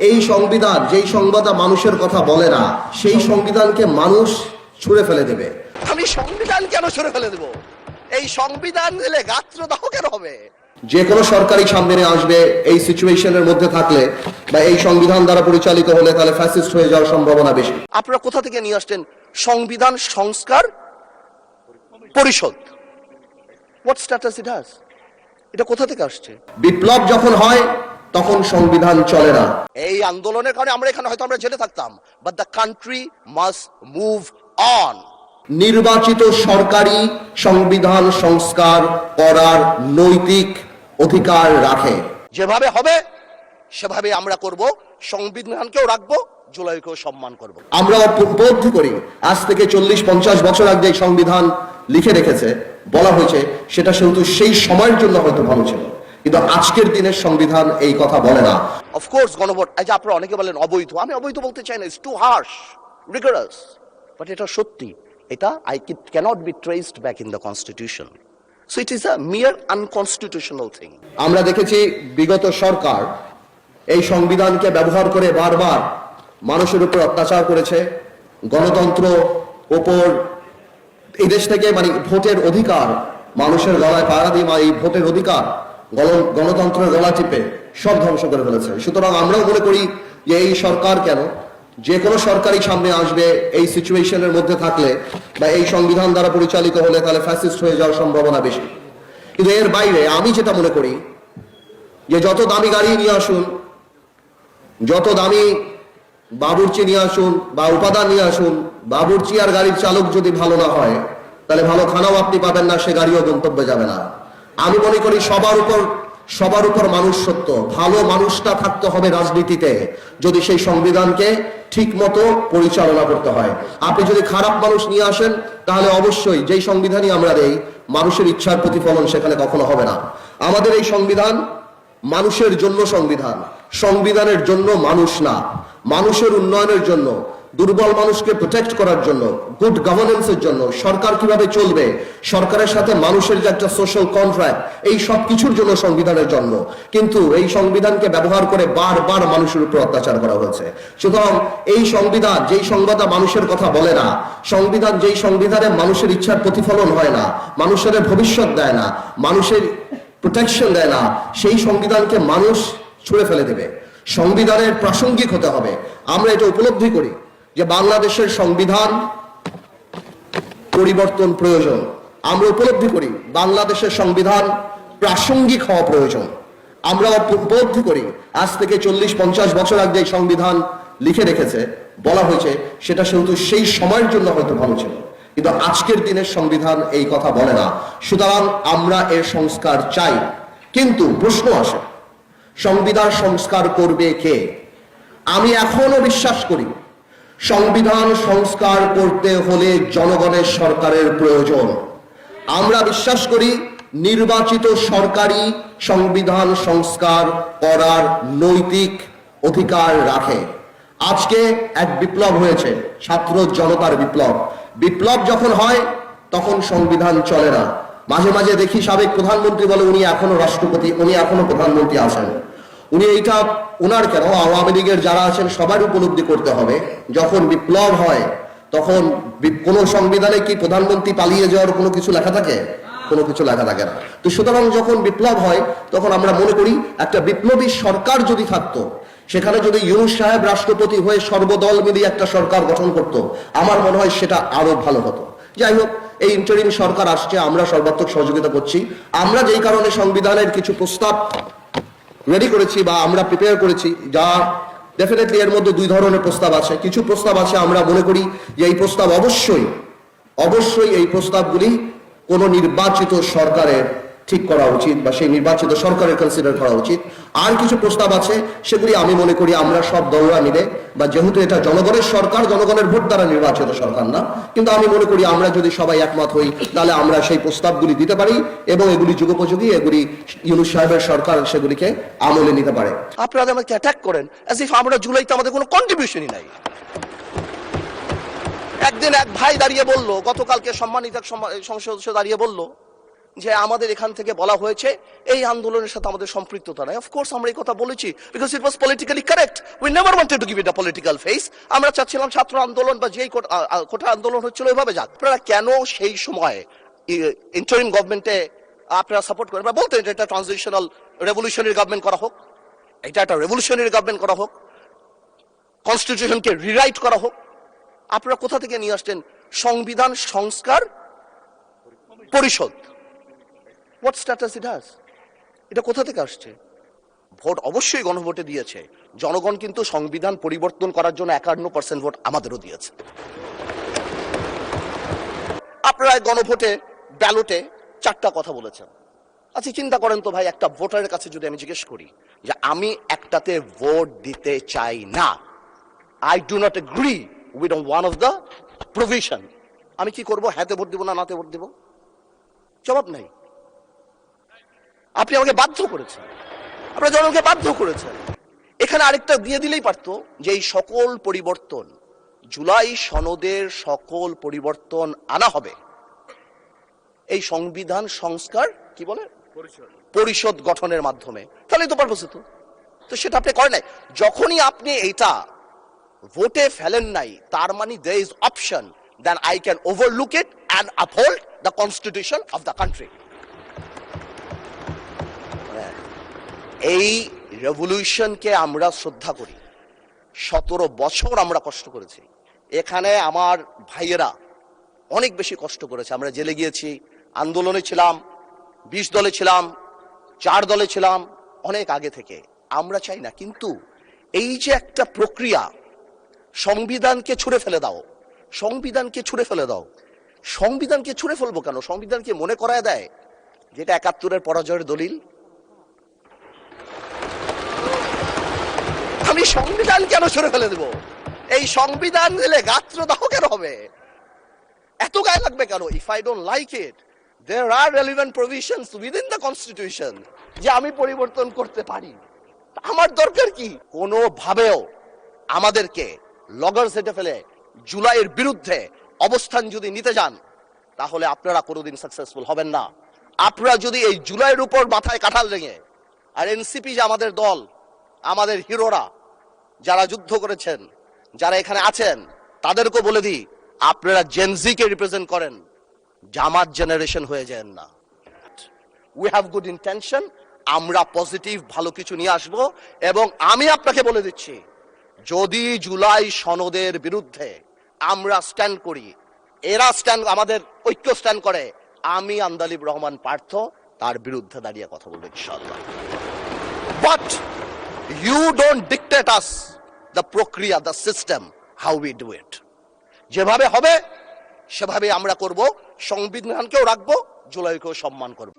এই সংবিধান যেই সংবিধান মানুষের কথা বলে না, সেই সংবিধানকে মানুষ ছুঁড়ে ফেলে দেবে। আমি সংবিধান কেন ছুঁড়ে ফেলে দেব? এই সংবিধান দিলে গাত্রদাহ কেন হবে? যে কোনো সরকারি সামনে আসবে এই সিচুয়েশনের মধ্যে থাকলে বা এই সংবিধান দ্বারা পরিচালিত হলে তাহলে ফ্যাসিস্ট হয়ে যাওয়ার সম্ভাবনা বেশি। আপনারা কোথা থেকে নিয়ে আসছেন সংবিধান সংস্কার পরিষদ? What status it has? এটা কোথা থেকে আসছে? বিপ্লব যখন হয় তখন সংবিধান চলে না। এই আন্দোলনের কারণে আমরা এখানে হয়তো আমরা জেলে থাকতাম, but the country must move on. নির্বাচিত সরকারি সংবিধান সংস্কার করার নৈতিক অধিকার রাখে। যেভাবে হবে সেভাবে আমরা করব, সংবিধানকেও রাখবো, জুলাইকেও সম্মান করব। আমরা উপলব্ধি করি আজ থেকে 40-50 বছর আগে যে সংবিধান লিখে রেখেছে, বলা হয়েছে, সেটা শুধু সেই সময়ের জন্য হয়তো ভালো ছিল, কিন্তু আজকের দিনের সংবিধান এই কথা বলে না। অফকোর্স গণভোট, এই যে আপনারা অনেকে বলেন অবৈধ, আমি অবৈধ বলতে চাই না, ইটস টু হার্শ, রিগরাস, বাট এটা সত্যি, এটা cannot be traced back in the constitution, so it is a mere unconstitutional thing. আমরা দেখেছি বিগত সরকার এই সংবিধানকে ব্যবহার করে বারবার মানুষের উপর অত্যাচার করেছে, গণতন্ত্র উপর এই দেশ থেকে মানে ভোটের অধিকার মানুষের গলায় পাড়া দিয়ে এই ভোটের অধিকার গণতন্ত্রের গলা টিপে সব ধ্বংস করে ফেলেছে। সুতরাং আমরাও মনে করি যে এই সরকার কেন, যে কোনো সরকারি সামনে আসবে এই সিচুয়েশনের মধ্যে থাকলে বা এই সংবিধান দ্বারা পরিচালিত হলে তাহলে ফ্যাসিস্ট হয়ে যাওয়ার সম্ভাবনা বেশি। কিন্তু এর বাইরে আমি যেটা মনে করি যে যত দামি গাড়ি নিয়ে আসুন, যত দামি বাবুর্চি নিয়ে আসুন বা উপাদান নিয়ে আসুন, বাবুর্চি আর গাড়ির চালক যদি ভালো না হয় তাহলে ভালো খানাও আপনি পাবেন না, সে গাড়িও গন্তব্যে যাবে না। আমি মনে করি সবার উপর মানুষ সত্য। ভালো মানুষটা থাকতে হবে রাজনীতিতে যদি সেই সংবিধানকে ঠিক মতো পরিচালনা করতে হয়। আপনি যদি খারাপ মানুষ নিয়ে আসেন তাহলে অবশ্যই যেই সংবিধানই আমরা দেই, মানুষের ইচ্ছার প্রতিফলন সেখানে কখনো হবে না। আমাদের এই সংবিধান মানুষের জন্য সংবিধান, সংবিধানের জন্য মানুষ না। মানুষের উন্নয়নের জন্য, দুর্বল মানুষকে প্রোটেক্ট করার জন্য, গুড গভর্নেন্সের জন্য, সরকার কিভাবে চলবে, সরকারের সাথে মানুষের যে একটা সোশ্যাল কন্ট্রাক্ট, এই সব কিছুর জন্য সংবিধানের জন্ম। কিন্তু এই সংবিধানকে ব্যবহার করে বারবার মানুষের উপর অত্যাচার করা হয়েছে। সুতরাং এই সংবিধান যেই সংবিধান মানুষের কথা বলে না, সংবিধান যেই সংবিধানে মানুষের ইচ্ছার প্রতিফলন হয় না, মানুষের ভবিষ্যৎ দেয় না, মানুষের প্রোটেকশন দেয় না, সেই সংবিধানকে মানুষ ছুঁড়ে ফেলে দেবে। সংবিধানের প্রাসঙ্গিক হতে হবে। আমরা এটা উপলব্ধি করি যে বাংলাদেশের সংবিধান পরিবর্তন প্রয়োজন। আমরা উপলব্ধি করি বাংলাদেশের সংবিধান প্রাসঙ্গিক হওয়া প্রয়োজন। আমরা উপলব্ধি করি আজ থেকে 40-50 বছর আগে যে সংবিধান লিখে রেখেছে, বলা হয়েছে, সেটা শুধু সেই সময়ের জন্য হয়তো ভালো ছিল, কিন্তু আজকের দিনের সংবিধান এই কথা বলে না। সুতরাং আমরা এর সংস্কার চাই, কিন্তু প্রশ্ন আসে সংবিধান সংস্কার করবে কে? আমি এখনো বিশ্বাস করি সংবিধান সংস্কার করতে হলে জনগণের সরকারের প্রয়োজন। আমরা বিশ্বাস করি নির্বাচিত সরকারি সংবিধান সংস্কার করার নৈতিক অধিকার রাখে। আজকে এক বিপ্লব হয়েছে, ছাত্র জনতার বিপ্লব। বিপ্লব যখন হয় তখন সংবিধান চলে না। মাঝে মাঝে দেখি সাবেক প্রধানমন্ত্রী বলে উনি এখনো রাষ্ট্রপতি, উনি এখনো প্রধানমন্ত্রী আছেন। উনি এইটা ওনার কেন, আওয়ামী লীগের যারা আছেন সবার উপলব্ধি করতে হবে, যখন বিপ্লব হয় তখন কোন সংবিধানে কি প্রধানমন্ত্রী পালিয়ে যাওয়ার কোনো কিছু লেখা থাকে? কোনো কিছু লেখা থাকে না। তো সুতরাং যখন বিপ্লব হয় তখন আমরা মনে করি একটা বিপ্লবী সরকার যদি থাকতো, সেখানে যদি ইউনূস সাহেব রাষ্ট্রপতি হয়ে সর্বদল মিলিয়ে একটা সরকার গঠন করত, আমার মনে হয় সেটা আরো ভালো হতো। যাই হোক, এই ইন্টারিম সরকার আসছে, আমরা সর্বাত্মক সহযোগিতা করছি। আমরা যেই কারণে সংবিধানের কিছু প্রস্তাব রেডি করেছি বা আমরা প্রিপেয়ার করেছি, যা ডেফিনেটলি এর মধ্যে দুই ধরনের প্রস্তাব আছে। কিছু প্রস্তাব আছে আমরা মনে করি যে এই প্রস্তাব অবশ্যই এই প্রস্তাবগুলি কোন নির্বাচিত সরকারের ঠিক করা উচিত বা সেই নির্বাচিত সরকারের কনসিডার করা উচিত। আর কিছু প্রস্তাব আছে সেগুলি আমি মনে করি আমরা সব দলরা মিলে, বা যেহেতু এটা জনগণের সরকার, জনগণের ভোট দ্বারা নির্বাচিত সরকার না, কিন্তু আমি মনে করি আমরা যদি সবাই একমত হই তাহলে আমরা সেই প্রস্তাবগুলি দিতে পারি এবং এগুলি যুগোপযোগী, এগুলি ইউনূস সাহেবের সরকার সেগুলিকে আমলে নিতে পারে। আপনারা আমাকে অ্যাটাক করেন as if আমরা জুলাইতে আমাদের কোনো কন্ট্রিবিউশনই নাই। একদিন এক ভাই দাঁড়িয়ে বলল, গতকালকে সম্মানিত সংসদ সদস্য দাঁড়িয়ে বলল যে আমাদের এখান থেকে বলা হয়েছে এই আন্দোলনের সাথে আমাদের সম্পৃক্ততা নাই। অফকোর্স আমরা এই কথা বলেছি, because it was politically correct. We never wanted to give it a political face. আমরা চাচ্ছিলাম ছাত্র আন্দোলন বা যেই কোটা আন্দোলন হচ্ছিল ওইভাবে যাক। আপনারা কেন সেই সময় ইন্টারিম গভর্নমেন্টে আপনারা সাপোর্ট করেন বা বলতেন যে এটা ট্রানজিশনাল রেভলিউশনারি গভর্নমেন্ট করা হোক, এটা একটা রেভলিউশনারি গভর্নমেন্ট করা হোক, কনস্টিটিউশনকে রিরাইট করা হোক? আপনারা কোথা থেকে নিয়ে আসছেন সংবিধান সংস্কার পরিষদ? What status it has? এটা কোথা থেকে আসছে? ভোট অবশ্যই গণভোটে দিয়েছে জনগণ, কিন্তু সংবিধান পরিবর্তন করার জন্য 51% ভোট আমাদেরও দিয়েছে। আপনারা গণভোটে ব্যালটে 4টা কথা বলেছেন। আচ্ছা চিন্তা করেন তো ভাই, একটা ভোটারের কাছে যদি আমি জিজ্ঞেস করি যে আমি একটাতে ভোট দিতে চাই না, I do not agree with one of the provision, আমি কি করব? হ্যাঁতে ভোট দিব না নাতে ভোট দিব? জবাব নাই। আপনি আমাকে বাধ্য করেছেন, আপনারা জনগণকে বাধ্য করেছেন। এখানে আরেকটা দিয়ে দিলেই পারতো যে এই সকল পরিবর্তন, জুলাই সনদের সকল পরিবর্তন আনা হবে এই সংবিধান সংস্কার কি বলে পরিষদ গঠনের মাধ্যমে, তাহলেই তো পারবো। তো সেটা আপনি করেন নাই। যখনই আপনি এইটা ভোটে ফেলেন নাই, তার মানে there is option then I can overlook it and uphold the constitution of the country. এই রেভলিউশনকে আমরা শ্রদ্ধা করি। 17 বছর আমরা কষ্ট করেছি। এখানে আমার ভাইয়েরা অনেক বেশি কষ্ট করেছে। আমরা জেলে গিয়েছি, আন্দোলনে ছিলাম, 20 দলে ছিলাম, 4 দলে ছিলাম, অনেক আগে থেকে। আমরা চাই না, কিন্তু এই যে একটা প্রক্রিয়া, সংবিধানকে ছুঁড়ে ফেলে দাও, সংবিধানকে ছুঁড়ে ফেলে দাও। সংবিধানকে ছুঁড়ে ফেলবো কেন? সংবিধানকে মনে করায় দেয় যেটা 71-এর পরাজয়ের দলিল। আমি সংবিধান কেন ছুঁড়ে ফেলে দেব? এই সংবিধান দিলে গাত্রদাহ কেন হবে? এত গায়ে লাগবে কেন? If I don't like it, there are relevant provisions within the constitution যে আমি পরিবর্তন করতে পারি। আমার দরকার কি? কোনোভাবেও আমাদেরকে লগর সেটে ফেলে জুলাইয়ের বিরুদ্ধে অবস্থান যদি নিতে যান, তাহলে আপনারা কোনোদিন সাকসেসফুল হবেন না। আপনারা যদি এই জুলাইয়ের উপর মাথায় কাঁঠাল লেগে, আর এনসিপি যে আমাদের দল, আমাদের হিরোরা যারা যুদ্ধ করেছেন, যারা এখানে আছেন, তাদেরকে বলে দিই আপনারা জেনজিকে রিপ্রেজেন্ট করেন, জামাত জেনারেশন হয়ে যান না। উই হ্যাভ গুড ইন্টেনশন, আমরা পজিটিভ ভালো কিছু নিয়ে আসব। এবং আমি আপনাকে বলে দিচ্ছি, যদি জুলাই সনদের বিরুদ্ধে আমরা স্ট্যান্ড করি, এরা স্ট্যান্ড, আমাদের ঐক্য স্ট্যান্ড করে, আমি আন্দালিব রহমান পার্থ তার বিরুদ্ধে দাঁড়িয়ে কথা বলবো ইনশাআল্লাহ। But you don't dictate us the প্রক্রিয়া, the system, how we do it. যেভাবে হবে সেভাবে আমরা করব, সংবিধানকেও রাখবো, জুলাইকেও সম্মান করব।